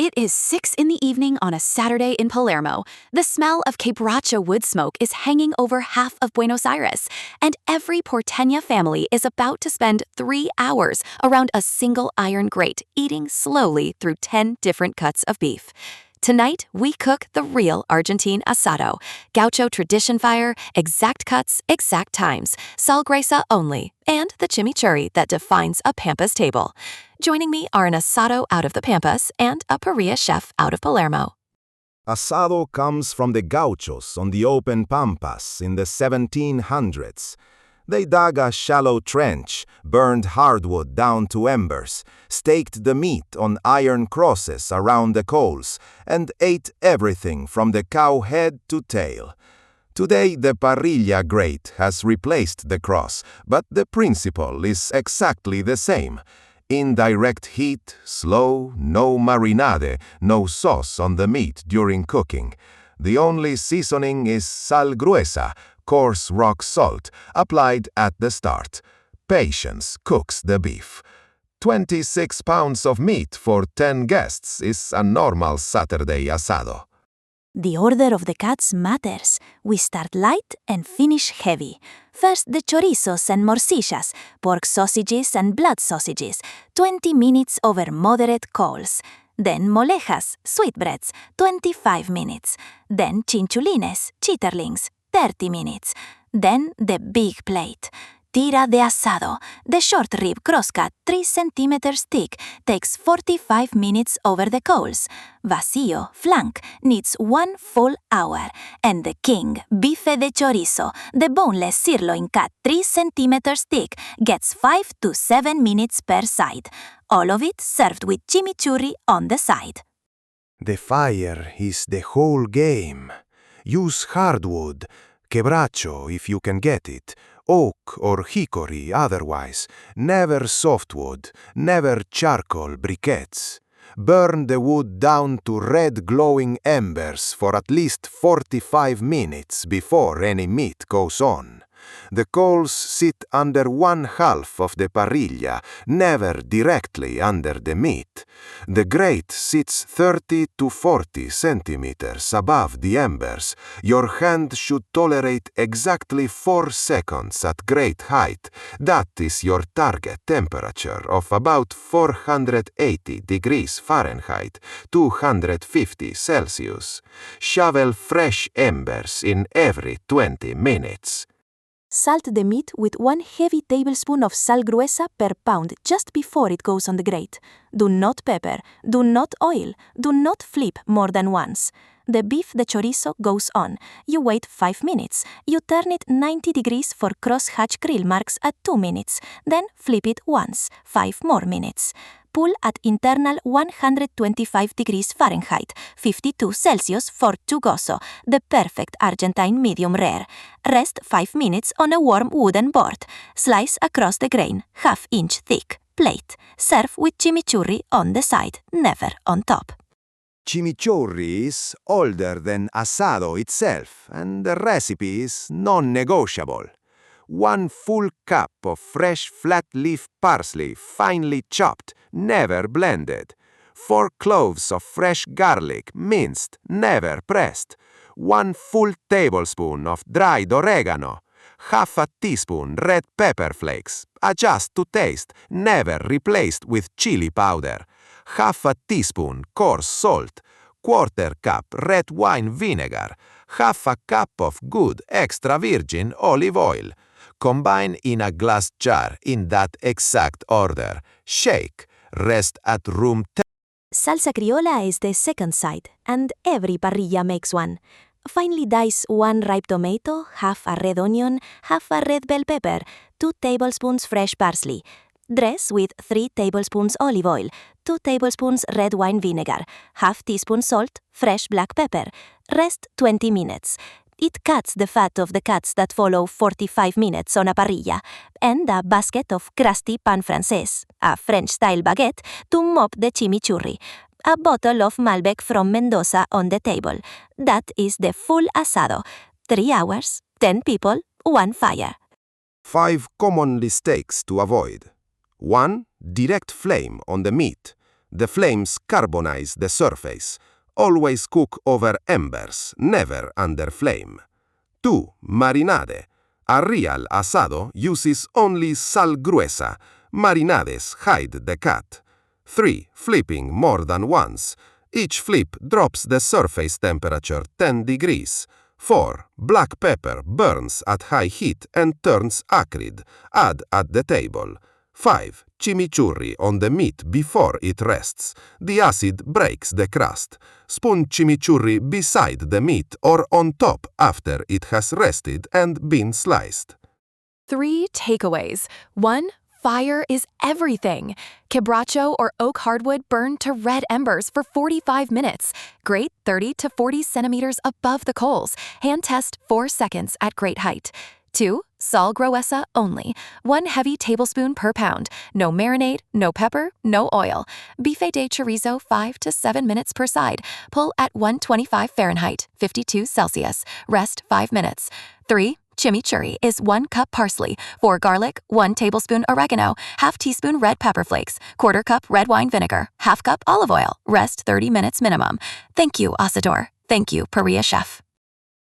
It is 6 in the evening on a Saturday in Palermo. The smell of quebracho wood smoke is hanging over half of Buenos Aires, and every Porteña family is about to spend 3 hours around a single iron grate, eating slowly through 10 different cuts of beef. Tonight, we cook the real Argentine Asado, gaucho tradition fire, exact cuts, exact times, sal gruesa only, and the chimichurri that defines a Pampas table. Joining me are an asado out of the Pampas and a parrilla chef out of Palermo. Asado comes from the gauchos on the open Pampas in the 1700s. They dug a shallow trench, burned hardwood down to embers, staked the meat on iron crosses around the coals, and ate everything from the cow head to tail. Today, the parrilla grate has replaced the cross, but the principle is exactly the same. Indirect heat, slow, no marinade, no sauce on the meat during cooking. The only seasoning is sal gruesa, coarse rock salt, applied at the start. Patience cooks the beef. 26 pounds of meat for 10 guests is a normal Saturday asado. The order of the cuts matters. We start light and finish heavy. First the chorizos and morcillas, pork sausages and blood sausages, 20 minutes over moderate coals. Then molejas, sweetbreads, 25 minutes. Then chinchulines, chitterlings, 30 minutes. Then the big plate. Tira de asado, the short rib crosscut 3 centimeters thick, takes 45 minutes over the coals. Vacío, flank, needs 1 full hour. And the king, bife de chorizo, the boneless sirloin cut 3 centimeters thick, gets 5 to 7 minutes per side. All of it served with chimichurri on the side. The fire is the whole game. Use hardwood, quebracho if you can get it, oak or hickory otherwise, never softwood, never charcoal briquettes. Burn the wood down to red glowing embers for at least 45 minutes before any meat goes on. The coals sit under 1/2 of the parrilla, never directly under the meat. The grate sits 30 to 40 centimeters above the embers. Your hand should tolerate exactly 4 seconds at grate height. That is your target temperature of about 480 degrees Fahrenheit, 250 Celsius. Shovel fresh embers in every 20 minutes. Salt the meat with 1 heavy tablespoon of sal gruesa per pound just before it goes on the grate. Do not pepper, do not oil, do not flip more than once. The beef de chorizo goes on. You wait 5 minutes. You turn it 90 degrees for cross-hatch grill marks at 2 minutes. Then flip it once, 5 more minutes. Pull at internal 125 degrees Fahrenheit, 52 Celsius for chugoso, the perfect Argentine medium rare. Rest 5 minutes on a warm wooden board. Slice across the grain, 1/2 inch thick. Plate. Serve with chimichurri on the side, never on top. Chimichurri is older than asado itself, and the recipe is non-negotiable. 1 full cup of fresh flat leaf parsley, finely chopped, never blended. 4 cloves of fresh garlic, minced, never pressed. 1 full tablespoon of dried oregano. 1/2 teaspoon red pepper flakes, adjust to taste, never replaced with chili powder. 1/2 teaspoon coarse salt. 1/4 cup red wine vinegar. 1/2 cup of good extra virgin olive oil. Combine in a glass jar in that exact order. Shake. Rest at room temperature. Salsa criolla is the second side, and every parrilla makes one. Finely dice 1 ripe tomato, 1/2 a red onion, 1/2 a red bell pepper, 2 tablespoons fresh parsley. Dress with 3 tablespoons olive oil, 2 tablespoons red wine vinegar, 1/2 teaspoon salt, fresh black pepper. Rest 20 minutes. It cuts the fat of the cuts that follow 45 minutes on a parrilla, and a basket of crusty pan francés, a French-style baguette, to mop the chimichurri. A bottle of Malbec from Mendoza on the table. That is the full asado. 3 hours, 10 people, 1 fire. 5 common mistakes to avoid. 1. Direct flame on the meat. The flames carbonize the surface. Always cook over embers, never under flame. 2. Marinade. A real asado uses only sal gruesa. Marinades hide the cut. 3. Flipping more than once. Each flip drops the surface temperature 10 degrees. 4. Black pepper burns at high heat and turns acrid. Add at the table. 5. Chimichurri on the meat before it rests. The acid breaks the crust. Spoon chimichurri beside the meat or on top after it has rested and been sliced. 3 takeaways. 1. Fire is everything. Quebracho or oak hardwood burn to red embers for 45 minutes. Grate 30 to 40 centimeters above the coals. Hand test 4 seconds at grate height. 2. Sal gruesa only. 1 heavy tablespoon per pound. No marinade, no pepper, no oil. Bife de chorizo 5 to 7 minutes per side. Pull at 125 Fahrenheit, 52 Celsius. Rest 5 minutes. 3. Chimichurri is 1 cup parsley, 4 garlic, 1 tablespoon oregano, half teaspoon red pepper flakes, 1/4 cup red wine vinegar, half cup olive oil. Rest 30 minutes minimum. Thank you, Asador. Thank you, Parrilla Chef.